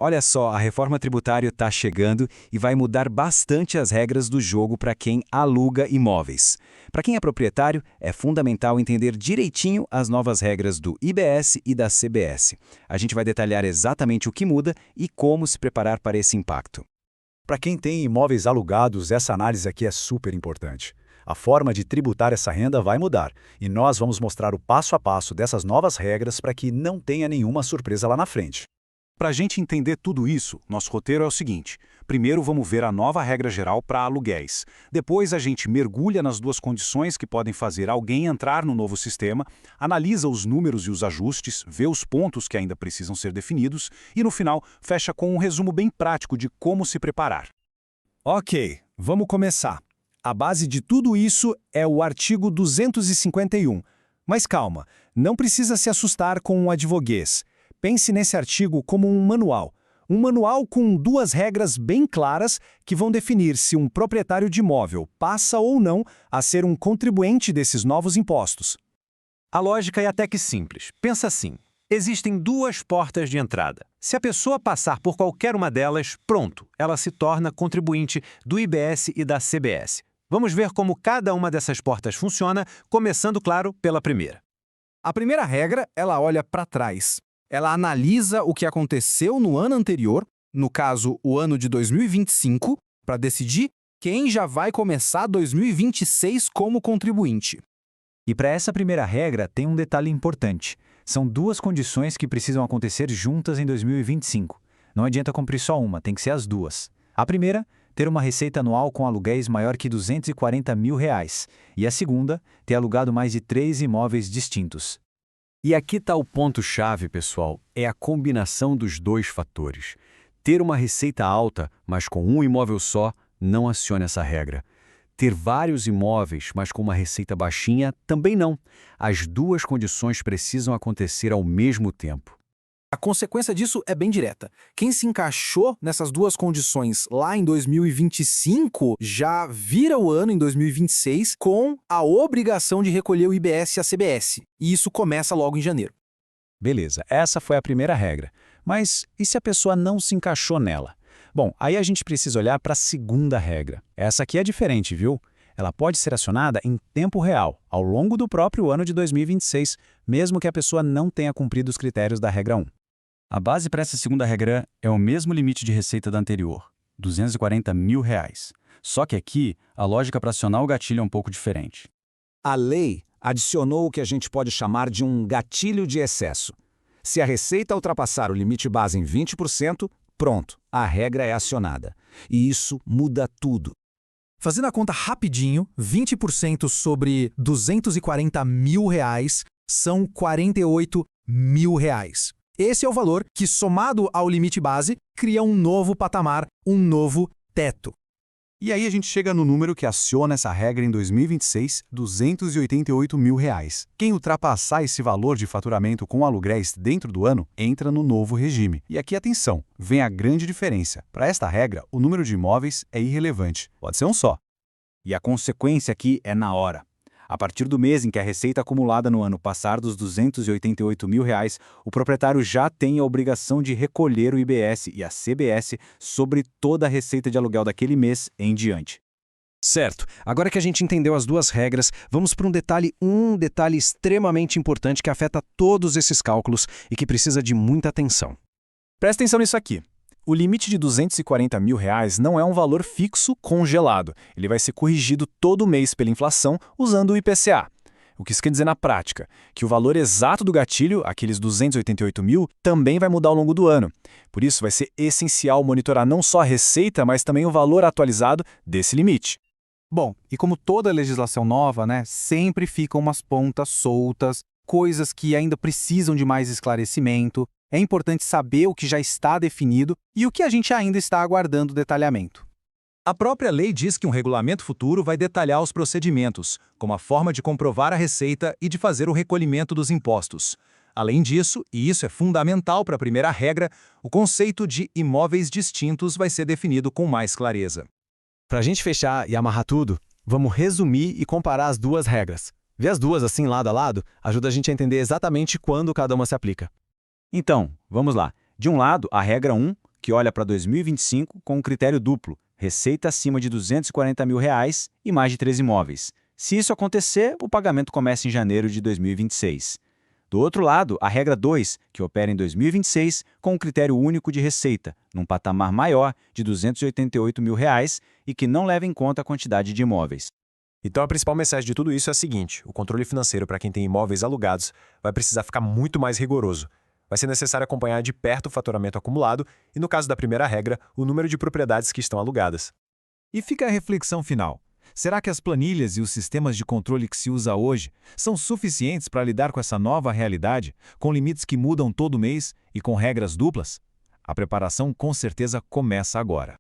Olha só, a reforma tributária está chegando e vai mudar bastante as regras do jogo para quem aluga imóveis. Para quem é proprietário, é fundamental entender direitinho as novas regras do IBS e da CBS. A gente vai detalhar exatamente o que muda e como se preparar para esse impacto. Para quem tem imóveis alugados, essa análise aqui é super importante. A forma de tributar essa renda vai mudar, e nós vamos mostrar o passo a passo dessas novas regras para que não tenha nenhuma surpresa lá na frente. Para a gente entender tudo isso, nosso roteiro é o seguinte. Primeiro vamos ver a nova regra geral para aluguéis. Depois a gente mergulha nas duas condições que podem fazer alguém entrar no novo sistema, analisa os números e os ajustes, vê os pontos que ainda precisam ser definidos e, no final, fecha com um resumo bem prático de como se preparar. Ok, vamos começar. A base de tudo isso é o artigo 251. Mas calma, não precisa se assustar com um advoguês. Pense nesse artigo como um manual. Um manual com duas regras bem claras que vão definir se um proprietário de imóvel passa ou não a ser um contribuinte desses novos impostos. A lógica é até que simples. Pensa assim. Existem duas portas de entrada. Se a pessoa passar por qualquer uma delas, pronto, ela se torna contribuinte do IBS e da CBS. Vamos ver como cada uma dessas portas funciona, começando, claro, pela primeira. A primeira regra, ela olha para trás. Ela analisa o que aconteceu no ano anterior, no caso, o ano de 2025, para decidir quem já vai começar 2026 como contribuinte. E para essa primeira regra tem um detalhe importante. São duas condições que precisam acontecer juntas em 2025. Não adianta cumprir só uma, tem que ser as duas. A primeira, ter uma receita anual com aluguéis maior que R$240 mil. E a segunda, ter alugado mais de 3 imóveis distintos. E aqui está o ponto-chave, pessoal, é a combinação dos dois fatores. Ter uma receita alta, mas com um imóvel só, não aciona essa regra. Ter vários imóveis, mas com uma receita baixinha, também não. As duas condições precisam acontecer ao mesmo tempo. A consequência disso é bem direta. Quem se encaixou nessas duas condições lá em 2025 já vira o ano em 2026 com a obrigação de recolher o IBS e a CBS. E isso começa logo em janeiro. Beleza, essa foi a primeira regra. Mas e se a pessoa não se encaixou nela? Bom, aí a gente precisa olhar para a segunda regra. Essa aqui é diferente, viu? Ela pode ser acionada em tempo real, ao longo do próprio ano de 2026, mesmo que a pessoa não tenha cumprido os critérios da regra 1. A base para essa segunda regra é o mesmo limite de receita da anterior, R$240 mil. Só que aqui, a lógica para acionar o gatilho é um pouco diferente. A lei adicionou o que a gente pode chamar de um gatilho de excesso. Se a receita ultrapassar o limite base em 20%, pronto, a regra é acionada. E isso muda tudo. Fazendo a conta rapidinho, 20% sobre R$240 mil são R$48 mil. Esse é o valor que, somado ao limite base, cria um novo patamar, um novo teto. E aí a gente chega no número que aciona essa regra em 2026, R$288 mil. Quem ultrapassar esse valor de faturamento com aluguéis dentro do ano, entra no novo regime. E aqui, atenção, vem a grande diferença. Para esta regra, o número de imóveis é irrelevante. Pode ser um só. E a consequência aqui é na hora. A partir do mês em que a receita acumulada no ano passar dos R$288 mil, o proprietário já tem a obrigação de recolher o IBS e a CBS sobre toda a receita de aluguel daquele mês em diante. Certo. Agora que a gente entendeu as duas regras, vamos para um detalhe extremamente importante que afeta todos esses cálculos e que precisa de muita atenção. Presta atenção nisso aqui. O limite de R$240 mil não é um valor fixo congelado. Ele vai ser corrigido todo mês pela inflação usando o IPCA. O que isso quer dizer na prática? Que o valor exato do gatilho, aqueles 288 mil, também vai mudar ao longo do ano. Por isso, vai ser essencial monitorar não só a receita, mas também o valor atualizado desse limite. Bom, e como toda legislação nova, sempre ficam umas pontas soltas, coisas que ainda precisam de mais esclarecimento. É importante saber o que já está definido e o que a gente ainda está aguardando detalhamento. A própria lei diz que um regulamento futuro vai detalhar os procedimentos, como a forma de comprovar a receita e de fazer o recolhimento dos impostos. Além disso, e isso é fundamental para a primeira regra, o conceito de imóveis distintos vai ser definido com mais clareza. Para a gente fechar e amarrar tudo, vamos resumir e comparar as duas regras. Ver as duas assim lado a lado ajuda a gente a entender exatamente quando cada uma se aplica. Então, vamos lá. De um lado, a regra 1, que olha para 2025 com um critério duplo, receita acima de R$ 240 mil e mais de 3 imóveis. Se isso acontecer, o pagamento começa em janeiro de 2026. Do outro lado, a regra 2, que opera em 2026 com um critério único de receita, num patamar maior de R$ 288 mil e que não leva em conta a quantidade de imóveis. Então a principal mensagem de tudo isso é a seguinte: o controle financeiro para quem tem imóveis alugados vai precisar ficar muito mais rigoroso. Vai ser necessário acompanhar de perto o faturamento acumulado e, no caso da primeira regra, o número de propriedades que estão alugadas. E fica a reflexão final. Será que as planilhas e os sistemas de controle que se usa hoje são suficientes para lidar com essa nova realidade, com limites que mudam todo mês e com regras duplas? A preparação com certeza começa agora.